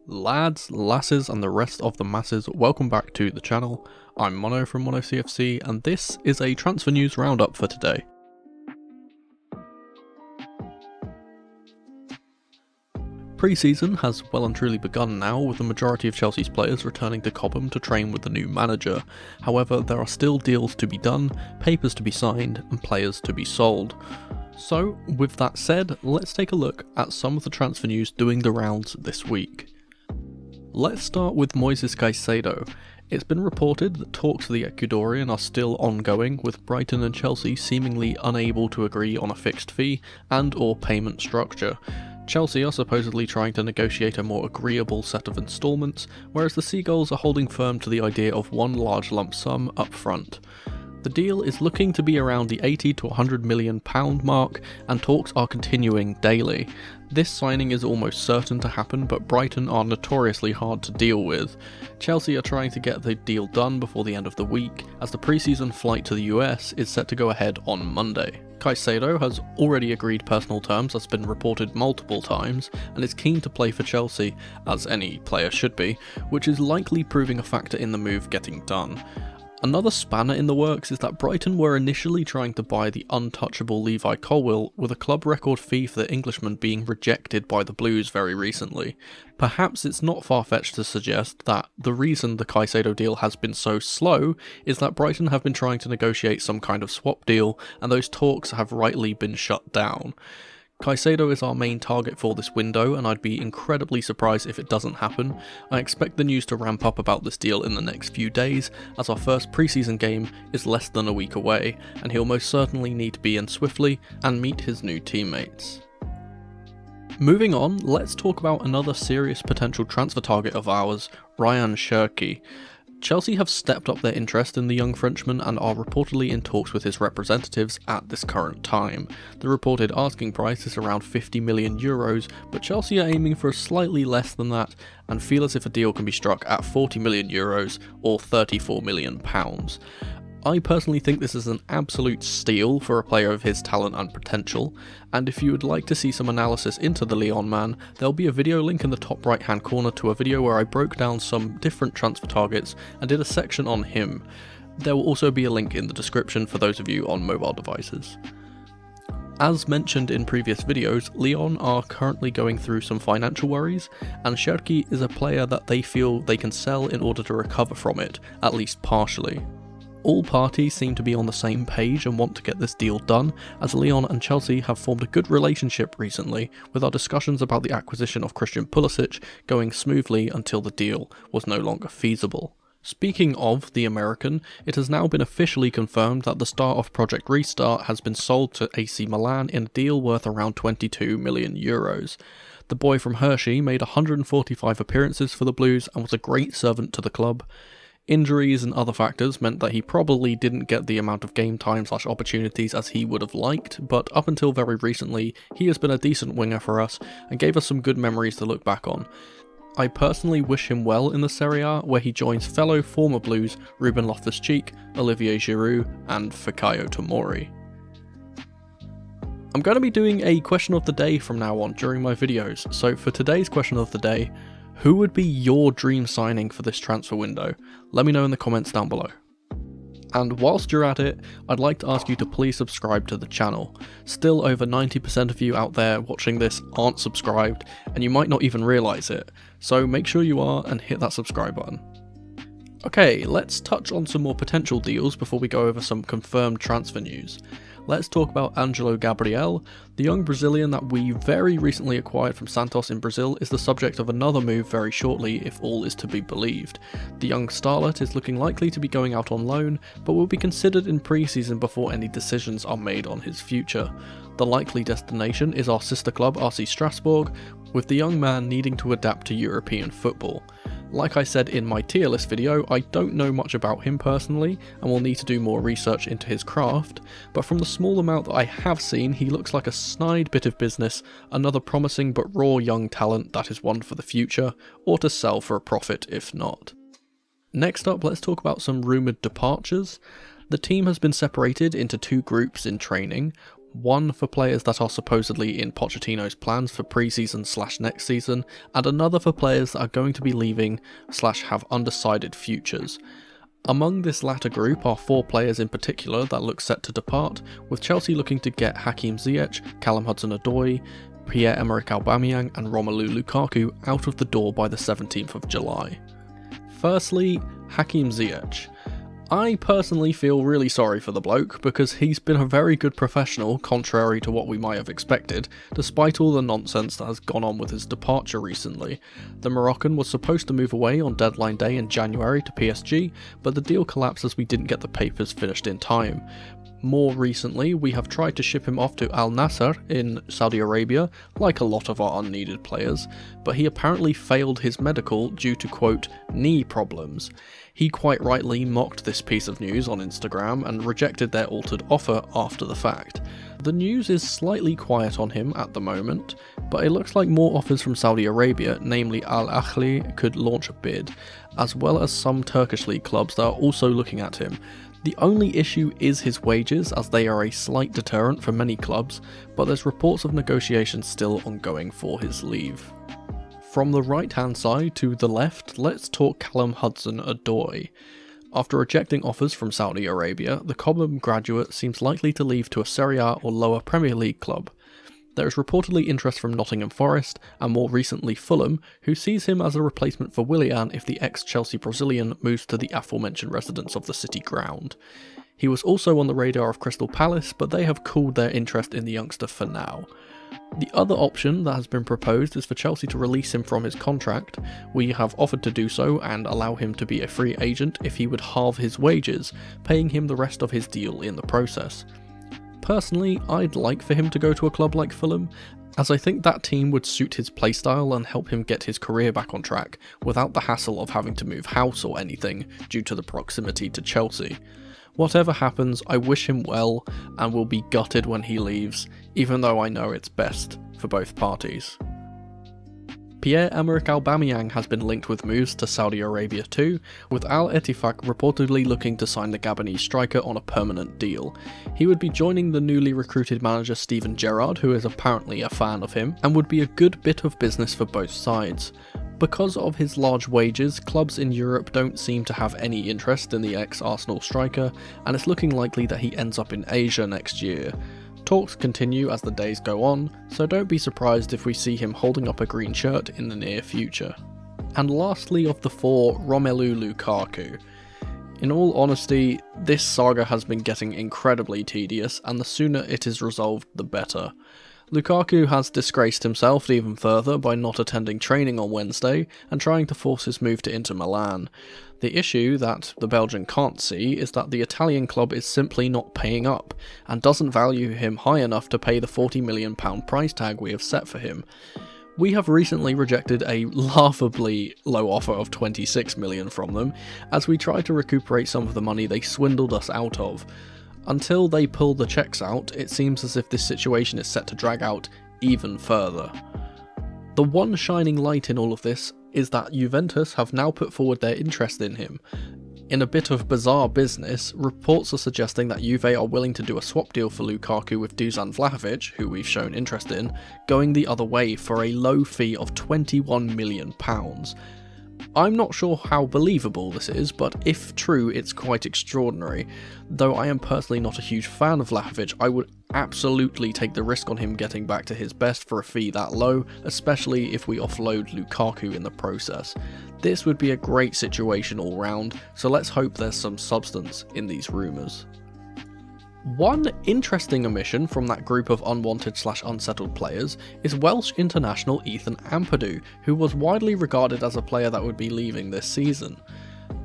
Lads, lasses and the rest of the masses, welcome back to the channel. I'm Mono from Mono CFC and this is a transfer news roundup for today. Pre-season has well and truly begun now, with the majority of Chelsea's players returning to Cobham to train with the new manager. However, there are still deals to be done, papers to be signed and players to be sold. So, with that said, let's take a look at some of the transfer news doing the rounds this week. Let's start with Moises Caicedo. It's been reported that talks for the Ecuadorian are still ongoing, with Brighton and Chelsea seemingly unable to agree on a fixed fee and or payment structure. Chelsea are supposedly trying to negotiate a more agreeable set of instalments, whereas the Seagulls are holding firm to the idea of one large lump sum up front. The deal is looking to be around the £80 to £100 million mark, and talks are continuing daily. This signing is almost certain to happen, but Brighton are notoriously hard to deal with. Chelsea are trying to get the deal done before the end of the week, as the pre-season flight to the US is set to go ahead on Monday. Caicedo has already agreed personal terms, as been reported multiple times, and is keen to play for Chelsea, as any player should be, which is likely proving a factor in the move getting done. Another spanner in the works is that Brighton were initially trying to buy the untouchable Levi Colwill, with a club record fee for the Englishman being rejected by the Blues very recently. Perhaps it's not far-fetched to suggest that the reason the Caicedo deal has been so slow is that Brighton have been trying to negotiate some kind of swap deal, and those talks have rightly been shut down. Caicedo is our main target for this window, and I'd be incredibly surprised if it doesn't happen. I expect the news to ramp up about this deal in the next few days, as our first pre-season game is less than a week away, and he'll most certainly need to be in swiftly and meet his new teammates. Moving on, let's talk about another serious potential transfer target of ours, Rayan Cherki. Chelsea have stepped up their interest in the young Frenchman and are reportedly in talks with his representatives at this current time. The reported asking price is around €50 million, but Chelsea are aiming for slightly less than that and feel as if a deal can be struck at €40 million or £34 million. I personally think this is an absolute steal for a player of his talent and potential, and if you would like to see some analysis into the Lyon man, there'll be a video link in the top right hand corner to a video where I broke down some different transfer targets and did a section on him. There will also be a link in the description for those of you on mobile devices. As mentioned in previous videos, Lyon are currently going through some financial worries, and Cherki is a player that they feel they can sell in order to recover from it, at least partially. All parties seem to be on the same page and want to get this deal done, as Lyon and Chelsea have formed a good relationship recently, with our discussions about the acquisition of Christian Pulisic going smoothly until the deal was no longer feasible. Speaking of the American, it has now been officially confirmed that the star of Project Restart has been sold to AC Milan in a deal worth around €22 million. The boy from Hershey made 145 appearances for the Blues and was a great servant to the club. Injuries and other factors meant that he probably didn't get the amount of game time / opportunities as he would have liked, but up until very recently, he has been a decent winger for us and gave us some good memories to look back on. I personally wish him well in the Serie A, where he joins fellow former Blues Ruben Loftus-Cheek, Olivier Giroud and Fikayo Tomori. I'm going to be doing a question of the day from now on during my videos, so for today's question of the day, who would be your dream signing for this transfer window? Let me know in the comments down below. And whilst you're at it, I'd like to ask you to please subscribe to the channel. Still over 90% of you out there watching this aren't subscribed, and you might not even realise it, so make sure you are and hit that subscribe button. Okay, let's touch on some more potential deals before we go over some confirmed transfer news. Let's talk about Angelo Gabriel. The young Brazilian that we very recently acquired from Santos in Brazil is the subject of another move very shortly, if all is to be believed. The young starlet is looking likely to be going out on loan, but will be considered in pre-season before any decisions are made on his future. The likely destination is our sister club RC Strasbourg, with the young man needing to adapt to European football. Like I said in my tier list video, I don't know much about him personally and will need to do more research into his craft, but from the small amount that I have seen, he looks like a snide bit of business, another promising but raw young talent that is one for the future, or to sell for a profit if not. Next up, let's talk about some rumoured departures. The team has been separated into two groups in training. one for players that are supposedly in Pochettino's plans for pre-season/next season, and another for players that are going to be leaving/have undecided futures. Among this latter group are 4 players in particular that look set to depart, with Chelsea looking to get Hakim Ziyech, Callum Hudson-Odoi, Pierre-Emerick Aubameyang and Romelu Lukaku out of the door by the 17th of July. Firstly, Hakim Ziyech. I personally feel really sorry for the bloke because he's been a very good professional, contrary to what we might have expected, despite all the nonsense that has gone on with his departure recently. The Moroccan was supposed to move away on deadline day in January to PSG, but the deal collapsed as we didn't get the papers finished in time. More recently, we have tried to ship him off to Al Nassr in Saudi Arabia, like a lot of our unneeded players, but he apparently failed his medical due to, quote, knee problems. He quite rightly mocked this piece of news on Instagram and rejected their altered offer after the fact. The news is slightly quiet on him at the moment, but it looks like more offers from Saudi Arabia, namely Al Ahly, could launch a bid, as well as some Turkish league clubs that are also looking at him. The only issue is his wages, as they are a slight deterrent for many clubs, but there's reports of negotiations still ongoing for his leave. From the right hand side to the left, let's talk Callum Hudson-Odoi. After rejecting offers from Saudi Arabia, the Cobham graduate seems likely to leave to a Serie A or lower Premier League club. There is reportedly interest from Nottingham Forest, and more recently Fulham, who sees him as a replacement for Willian if the ex-Chelsea Brazilian moves to the aforementioned residence of the City ground. He was also on the radar of Crystal Palace, but they have cooled their interest in the youngster for now. The other option that has been proposed is for Chelsea to release him from his contract. We have offered to do so and allow him to be a free agent if he would halve his wages, paying him the rest of his deal in the process. Personally, I'd like for him to go to a club like Fulham, as I think that team would suit his playstyle and help him get his career back on track, without the hassle of having to move house or anything due to the proximity to Chelsea. Whatever happens, I wish him well and will be gutted when he leaves, even though I know it's best for both parties. Pierre-Emerick Aubameyang has been linked with moves to Saudi Arabia too, with Al Ettifaq reportedly looking to sign the Gabonese striker on a permanent deal. He would be joining the newly recruited manager Steven Gerrard, who is apparently a fan of him, and would be a good bit of business for both sides. Because of his large wages, clubs in Europe don't seem to have any interest in the ex-Arsenal striker, and it's looking likely that he ends up in Asia next year. Talks continue as the days go on, so don't be surprised if we see him holding up a green shirt in the near future. And lastly of the 4, Romelu Lukaku. In all honesty, this saga has been getting incredibly tedious, and the sooner it is resolved the better. Lukaku has disgraced himself even further by not attending training on Wednesday and trying to force his move to Inter Milan. The issue that the Belgian can't see is that the Italian club is simply not paying up, and doesn't value him high enough to pay the £40 million price tag we have set for him. We have recently rejected a laughably low offer of £26 million from them, as we tried to recuperate some of the money they swindled us out of. Until they pull the checks out, it seems as if this situation is set to drag out even further. The one shining light in all of this is that Juventus have now put forward their interest in him. In a bit of bizarre business, reports are suggesting that Juve are willing to do a swap deal for Lukaku with Dusan Vlahovic, who we've shown interest in, going the other way for a low fee of £21 million. I'm not sure how believable this is, but if true, it's quite extraordinary. Though I am personally not a huge fan of Vlahovic, I would absolutely take the risk on him getting back to his best for a fee that low, especially if we offload Lukaku in the process. This would be a great situation all round, so let's hope there's some substance in these rumours. One interesting omission from that group of unwanted/unsettled players is Welsh international Ethan Ampadu, who was widely regarded as a player that would be leaving this season.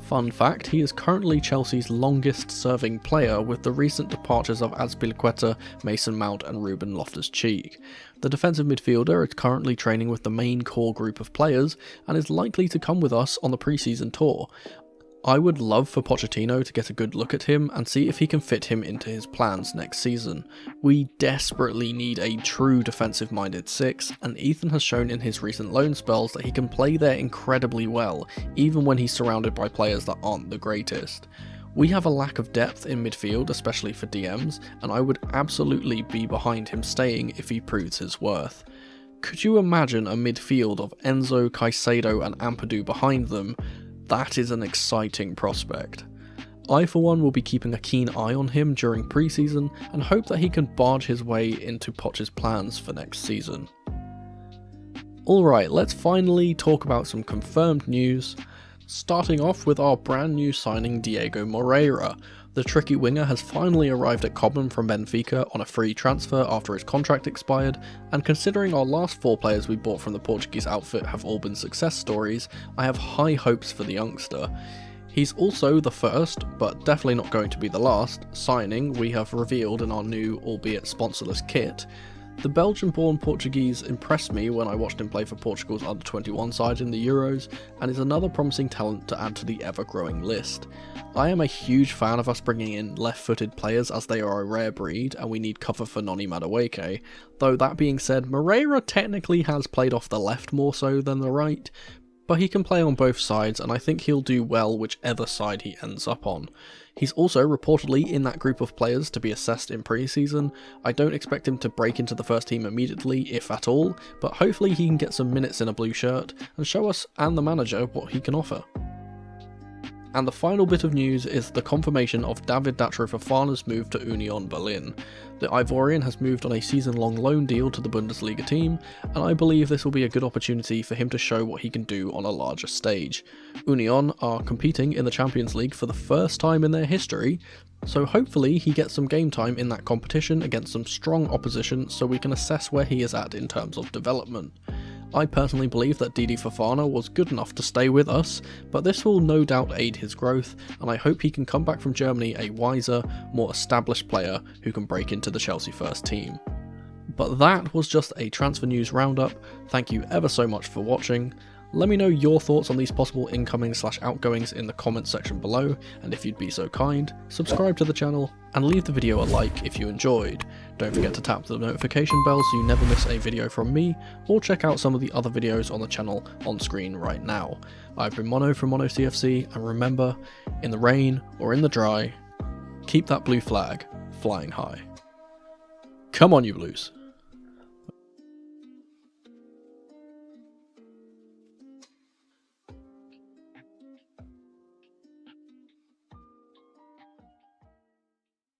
Fun fact, he is currently Chelsea's longest serving player, with the recent departures of Azpilicueta, Mason Mount and Ruben Loftus-Cheek. The defensive midfielder is currently training with the main core group of players and is likely to come with us on the pre-season tour. I would love for Pochettino to get a good look at him and see if he can fit him into his plans next season. We desperately need a true defensive-minded 6, and Ethan has shown in his recent loan spells that he can play there incredibly well, even when he's surrounded by players that aren't the greatest. We have a lack of depth in midfield, especially for DMs, and I would absolutely be behind him staying if he proves his worth. Could you imagine a midfield of Enzo, Caicedo and Ampadu behind them? That is an exciting prospect. I for one will be keeping a keen eye on him during pre-season and hope that he can barge his way into Poch's plans for next season. Alright, let's finally talk about some confirmed news, starting off with our brand new signing Diego Moreira. The tricky winger has finally arrived at Cobham from Benfica on a free transfer after his contract expired, and considering our last 4 players we bought from the Portuguese outfit have all been success stories, I have high hopes for the youngster. He's also the first, but definitely not going to be the last, signing we have revealed in our new, albeit sponsorless kit. The Belgian-born Portuguese impressed me when I watched him play for Portugal's under-21 side in the Euros, and is another promising talent to add to the ever-growing list. I am a huge fan of us bringing in left-footed players as they are a rare breed and we need cover for Noni Madueke, though that being said, Moreira technically has played off the left more so than the right, but he can play on both sides and I think he'll do well whichever side he ends up on. He's also reportedly in that group of players to be assessed in pre-season. I don't expect him to break into the first team immediately, if at all, but hopefully he can get some minutes in a blue shirt and show us and the manager what he can offer. And the final bit of news is the confirmation of David Datro Fofana's move to Union Berlin. The Ivorian has moved on a season-long loan deal to the Bundesliga team, and I believe this will be a good opportunity for him to show what he can do on a larger stage. Union are competing in the Champions League for the first time in their history, so hopefully he gets some game time in that competition against some strong opposition so we can assess where he is at in terms of development. I personally believe that Didi Fofana was good enough to stay with us, but this will no doubt aid his growth, and I hope he can come back from Germany a wiser, more established player who can break into the Chelsea first team. But that was just a transfer news roundup. Thank you ever so much for watching. Let me know your thoughts on these possible incomings/outgoings in the comments section below, and if you'd be so kind, subscribe to the channel and leave the video a like if you enjoyed. Don't forget to tap the notification bell so you never miss a video from me, or check out some of the other videos on the channel on screen right now. I've been Mono from Mono CFC, and remember, in the rain or in the dry, keep that blue flag flying high. Come on you Blues!